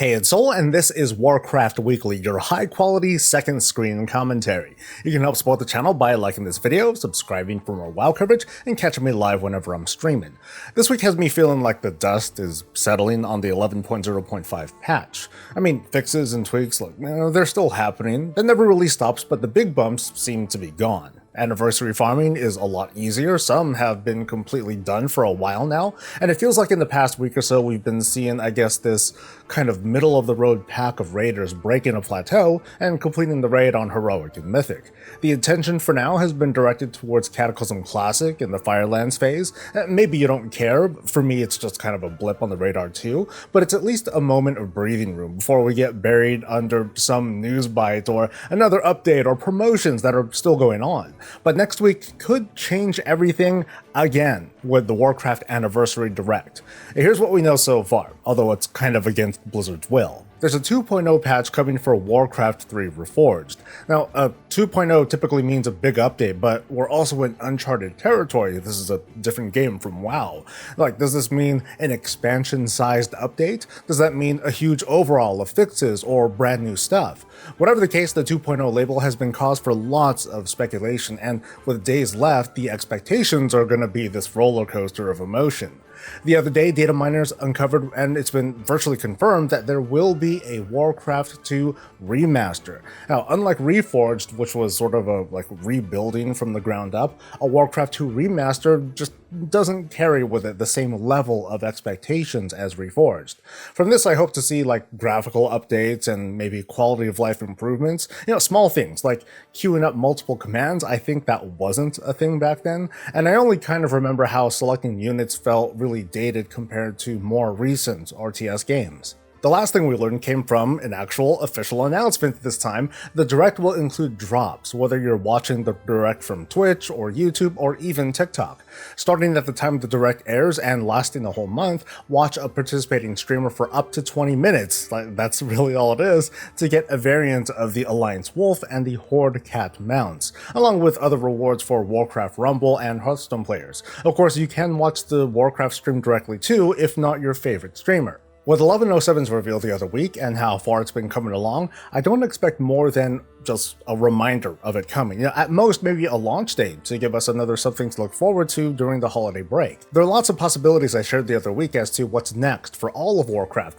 Hey, it's Soul, and this is Warcraft Weekly, your high-quality second screen commentary. You can help support the channel by liking this video, subscribing for more WoW coverage, and catching me live whenever I'm streaming. This week has me feeling like the dust is settling on the 11.0.5 patch. I mean, fixes and tweaks, they're still happening. That never really stops, but the big bumps seem to be gone. Anniversary farming is a lot easier. Some have been completely done for a while now, and it feels like in the past week or so we've been seeing, this kind of middle-of-the-road pack of raiders breaking a plateau and completing the raid on Heroic and Mythic. The attention for now has been directed towards Cataclysm Classic and the Firelands phase. Maybe you don't care, for me it's just kind of a blip on the radar too, but it's at least a moment of breathing room before we get buried under some news bite or another update or promotions that are still going on. But next week could change everything again with the Warcraft Anniversary Direct. Here's what we know so far, although it's kind of against Blizzard's will. There's a 2.0 patch coming for Warcraft 3 Reforged. Now, a 2.0 typically means a big update, but we're also in uncharted territory. This is a different game from WoW. Does this mean an expansion-sized update? Does that mean a huge overhaul of fixes or brand new stuff? Whatever the case, the 2.0 label has been cause for lots of speculation, and with days left, the expectations are going to be this roller coaster of emotion. The other day, data miners uncovered, and it's been virtually confirmed, that there will be a Warcraft 2 remaster. Now, unlike Reforged, which was sort of a rebuilding from the ground up, a Warcraft 2 remaster just doesn't carry with it the same level of expectations as Reforged. From this, I hope to see graphical updates and maybe quality of life improvements. Small things like queuing up multiple commands. I think that wasn't a thing back then, and I only kind of remember how selecting units felt really dated compared to more recent RTS games. The last thing we learned came from an actual official announcement this time. The Direct will include drops, whether you're watching the Direct from Twitch or YouTube or even TikTok. Starting at the time the Direct airs and lasting a whole month, watch a participating streamer for up to 20 minutes, that's really all it is, to get a variant of the Alliance Wolf and the Horde Cat mounts, along with other rewards for Warcraft Rumble and Hearthstone players. Of course, you can watch the Warcraft stream directly too, if not your favorite streamer. With 11.07's reveal the other week and how far it's been coming along, I don't expect more than just a reminder of it coming. At most, maybe a launch date to give us another something to look forward to during the holiday break. There are lots of possibilities I shared the other week as to what's next for all of Warcraft,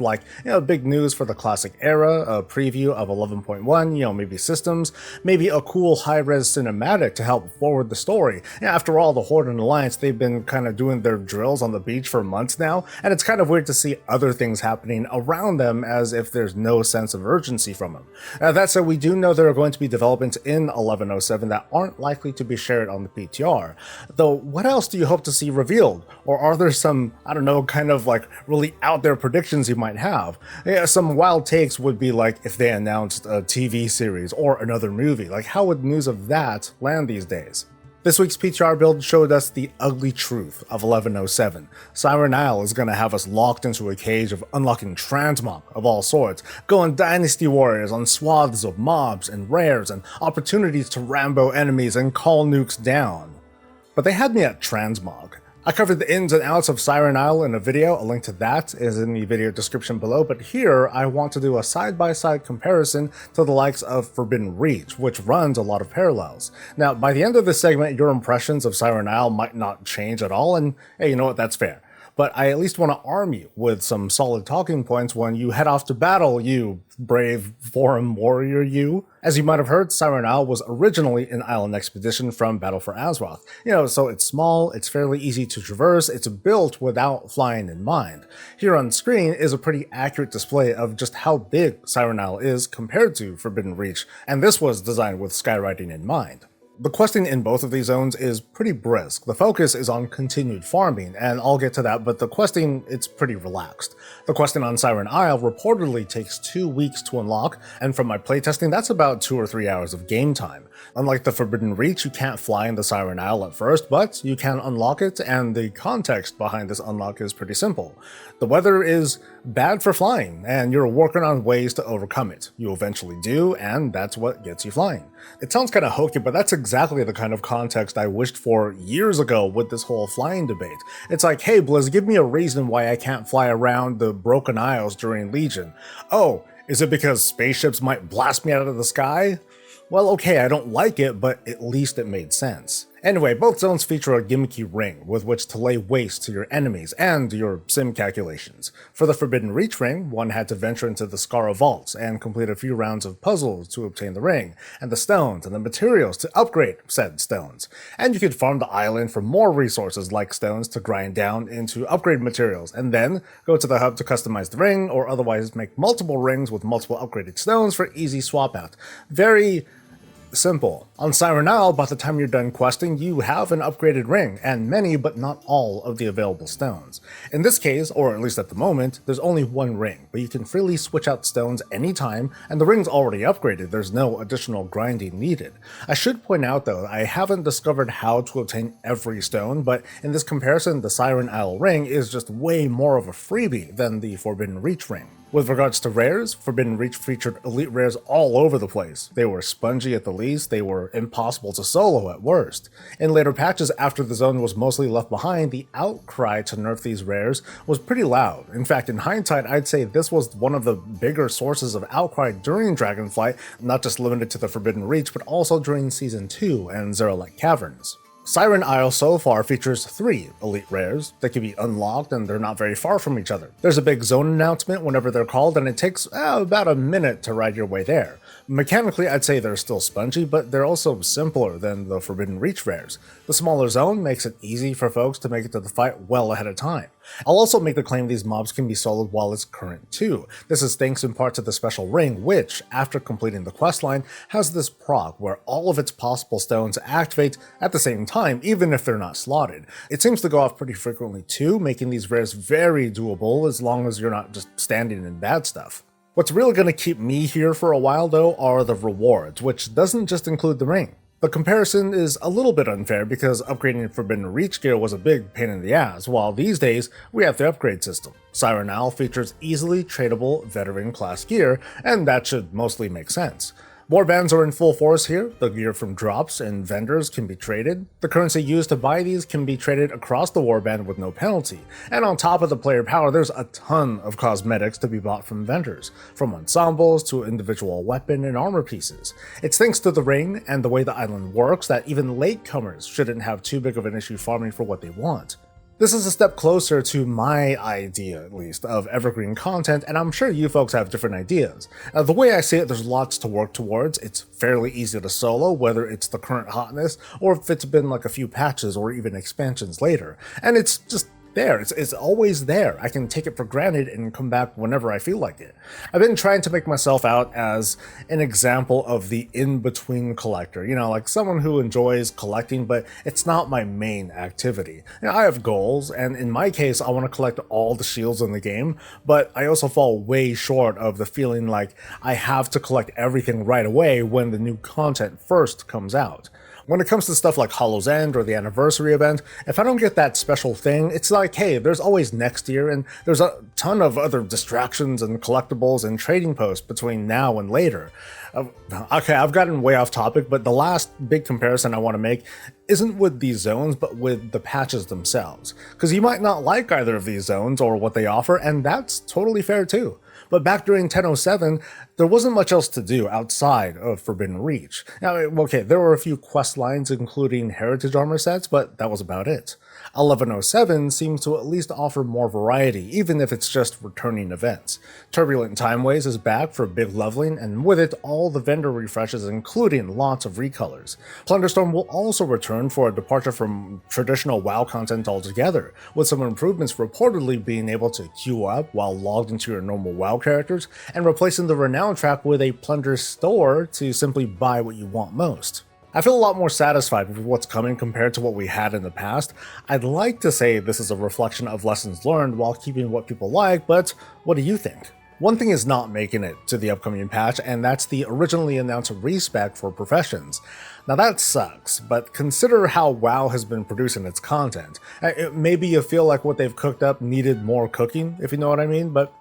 big news for the classic era, a preview of 11.1, maybe systems, maybe a cool high-res cinematic to help forward the story. After all, the Horde and Alliance, they've been kind of doing their drills on the beach for months now, and it's kind of weird to see other things happening around them as if there's no sense of urgency from them. That said, we do know there are going to be developments in 11.07 that aren't likely to be shared on the PTR. Though, what else do you hope to see revealed? Or are there some, really out there predictions you might have? Some wild takes would be if they announced a TV series or another movie. How would news of that land these days? This week's PTR build showed us the ugly truth of 11.07. Siren Isle is going to have us locked into a cage of unlocking transmog of all sorts, going Dynasty Warriors on swaths of mobs and rares and opportunities to Rambo enemies and call nukes down. But they had me at transmog. I covered the ins and outs of Siren Isle in a video. A link to that is in the video description below, but here I want to do a side-by-side comparison to the likes of Forbidden Reach, which runs a lot of parallels. Now, by the end of this segment, your impressions of Siren Isle might not change at all, and hey, you know what, that's fair. But I at least want to arm you with some solid talking points when you head off to battle, you brave forum warrior you. As you might have heard, Siren Isle was originally an island expedition from Battle for Azeroth. So it's small, it's fairly easy to traverse, it's built without flying in mind. Here on screen is a pretty accurate display of just how big Siren Isle is compared to Forbidden Reach, and this was designed with skywriting in mind. The questing in both of these zones is pretty brisk. The focus is on continued farming, and I'll get to that, but the questing, it's pretty relaxed. The questing on Siren Isle reportedly takes 2 weeks to unlock, and from my playtesting, that's about 2 or 3 hours of game time. Unlike the Forbidden Reach, you can't fly in the Siren Isle at first, but you can unlock it, and the context behind this unlock is pretty simple. The weather is bad for flying, and you're working on ways to overcome it. You eventually do, and that's what gets you flying. It sounds kind of hokey, but that's exactly the kind of context I wished for years ago with this whole flying debate. It's like, hey Blizz, give me a reason why I can't fly around the Broken Isles during Legion. Oh, is it because spaceships might blast me out of the sky? Well, okay, I don't like it, but at least it made sense. Anyway, both zones feature a gimmicky ring with which to lay waste to your enemies and your sim calculations. For the Forbidden Reach ring, one had to venture into the Skara vaults and complete a few rounds of puzzles to obtain the ring, and the stones and the materials to upgrade said stones. And you could farm the island for more resources like stones to grind down into upgrade materials, and then go to the hub to customize the ring, or otherwise make multiple rings with multiple upgraded stones for easy swap out. Very simple. On Siren Isle, by the time you're done questing, you have an upgraded ring, and many but not all of the available stones. In this case, or at least at the moment, there's only one ring, but you can freely switch out stones anytime, and the ring's already upgraded, there's no additional grinding needed. I should point out though, I haven't discovered how to obtain every stone, but in this comparison, the Siren Isle ring is just way more of a freebie than the Forbidden Reach ring. With regards to rares, Forbidden Reach featured elite rares all over the place. They were spongy at the least, they were impossible to solo at worst. In later patches after the zone was mostly left behind, the outcry to nerf these rares was pretty loud. In fact, in hindsight, I'd say this was one of the bigger sources of outcry during Dragonflight, not just limited to the Forbidden Reach, but also during Season 2 and Zeralek Caverns. Siren Isle so far features 3 elite rares that can be unlocked, and they're not very far from each other. There's a big zone announcement whenever they're called, and it takes about a minute to ride your way there. Mechanically, I'd say they're still spongy, but they're also simpler than the Forbidden Reach rares. The smaller zone makes it easy for folks to make it to the fight well ahead of time. I'll also make the claim these mobs can be soloed while it's current too. This is thanks in part to the special ring, which, after completing the questline, has this proc where all of its possible stones activate at the same time, even if they're not slotted. It seems to go off pretty frequently too, making these rares very doable as long as you're not just standing in bad stuff. What's really going to keep me here for a while though are the rewards, which doesn't just include the ring. The comparison is a little bit unfair because upgrading Forbidden Reach gear was a big pain in the ass, while these days we have the upgrade system. Siren Isle features easily tradable veteran class gear, and that should mostly make sense. Warbands are in full force here. The gear from drops and vendors can be traded. The currency used to buy these can be traded across the warband with no penalty. And on top of the player power, there's a ton of cosmetics to be bought from vendors, from ensembles to individual weapon and armor pieces. It's thanks to the ring and the way the island works that even latecomers shouldn't have too big of an issue farming for what they want. This is a step closer to my idea, at least, of evergreen content, and I'm sure you folks have different ideas. The way I see it, there's lots to work towards. It's fairly easy to solo, whether it's the current hotness, or if it's been like a few patches or even expansions later. And it's just there. It's always there. I can take it for granted and come back whenever I feel like it. I've been trying to make myself out as an example of the in-between collector, like someone who enjoys collecting, but it's not my main activity. I have goals, and in my case, I want to collect all the shields in the game, but I also fall way short of the feeling like I have to collect everything right away when the new content first comes out. When it comes to stuff like Hollow's End or the anniversary event, if I don't get that special thing, it's like, hey, there's always next year, and there's a ton of other distractions and collectibles and trading posts between now and later. Okay, I've gotten way off topic, but the last big comparison I want to make isn't with these zones, but with the patches themselves. Because you might not like either of these zones or what they offer, and that's totally fair too. But back during 10.07, there wasn't much else to do outside of Forbidden Reach. Now, okay, there were a few quest lines including heritage armor sets, but that was about it. 11.07 seems to at least offer more variety, even if it's just returning events. Turbulent Timeways is back for big leveling, and with it, all the vendor refreshes, including lots of recolors. Plunderstorm will also return for a departure from traditional WoW content altogether, with some improvements reportedly being able to queue up while logged into your normal WoW characters, and replacing the Renown track with a Plunder store to simply buy what you want most. I feel a lot more satisfied with what's coming compared to what we had in the past. I'd like to say this is a reflection of lessons learned while keeping what people like, but what do you think? One thing is not making it to the upcoming patch, and that's the originally announced respec for professions. Now that sucks, but consider how WoW has been producing its content. Maybe you feel like what they've cooked up needed more cooking, if you know what I mean, but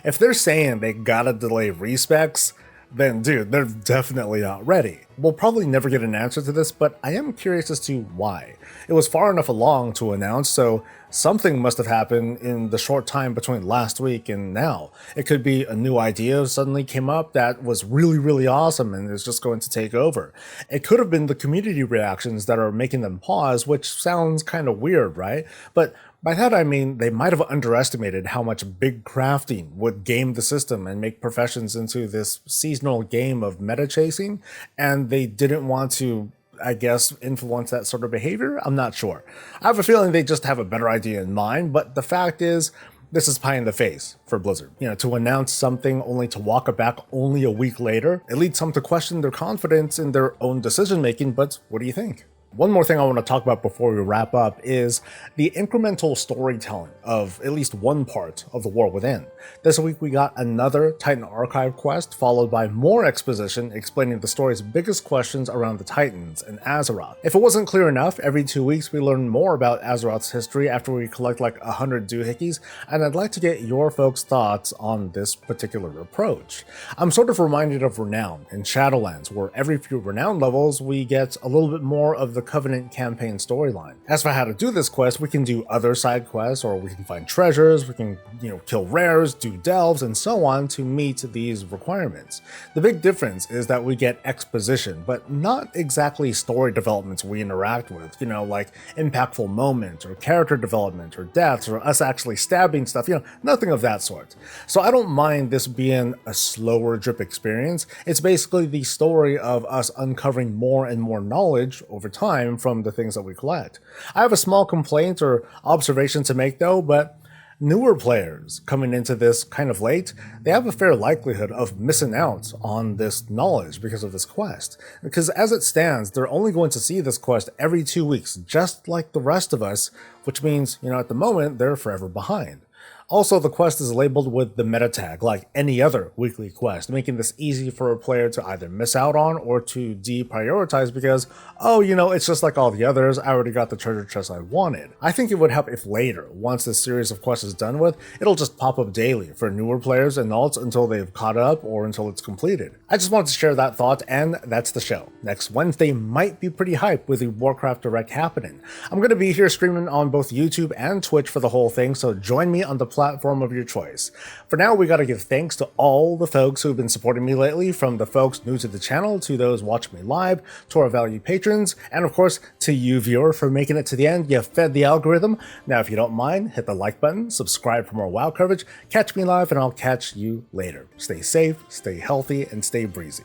if they're saying they gotta delay respecs, then dude, they're definitely not ready. We'll probably never get an answer to this, but I am curious as to why. It was far enough along to announce, so something must have happened in the short time between last week and now. It could be a new idea suddenly came up that was really awesome and is just going to take over. It could have been the community reactions that are making them pause, which sounds kind of weird, right? But by that I mean they might have underestimated how much big crafting would game the system and make professions into this seasonal game of meta chasing, and they didn't want to, I guess, influence that sort of behavior? I'm not sure. I have a feeling they just have a better idea in mind, but the fact is, this is pie in the face for Blizzard. You know, to announce something only to walk it back only a week later, it leads some to question their confidence in their own decision making, but what do you think? One more thing I want to talk about before we wrap up is the incremental storytelling of at least one part of the War Within. This week we got another Titan Archive quest, followed by more exposition explaining the story's biggest questions around the Titans and Azeroth. If it wasn't clear enough, every 2 weeks we learn more about Azeroth's history after we collect like 100 doohickeys, and I'd like to get your folks' thoughts on this particular approach. I'm sort of reminded of Renown in Shadowlands, where every few Renown levels we get a little bit more of the Covenant campaign storyline. As for how to do this quest, we can do other side quests, or we can find treasures, we can, kill rares, do delves, and so on to meet these requirements. The big difference is that we get exposition, but not exactly story developments we interact with, like impactful moments, or character development, or deaths, or us actually stabbing stuff, nothing of that sort. So I don't mind this being a slower drip experience. It's basically the story of us uncovering more and more knowledge over time from the things that we collect. I have a small complaint or observation to make though, but newer players coming into this kind of late, they have a fair likelihood of missing out on this knowledge because of this quest. Because as it stands, they're only going to see this quest every 2 weeks, just like the rest of us, which means, at the moment, they're forever behind. Also, the quest is labeled with the meta tag, like any other weekly quest, making this easy for a player to either miss out on or to deprioritize because, it's just like all the others, I already got the treasure chest I wanted. I think it would help if later, once this series of quests is done with, it'll just pop up daily for newer players and alts until they've caught up or until it's completed. I just wanted to share that thought, and that's the show. Next Wednesday might be pretty hype with the Warcraft Direct happening. I'm going to be here streaming on both YouTube and Twitch for the whole thing, so join me on the platform of your choice. For now, we gotta give thanks to all the folks who've been supporting me lately, from the folks new to the channel to those watching me live, to our valued patrons, and of course to you viewer for making it to the end. You fed the algorithm. Now if you don't mind, hit the like button, subscribe for more WoW coverage, catch me live, and I'll catch you later. Stay safe, stay healthy, and stay breezy.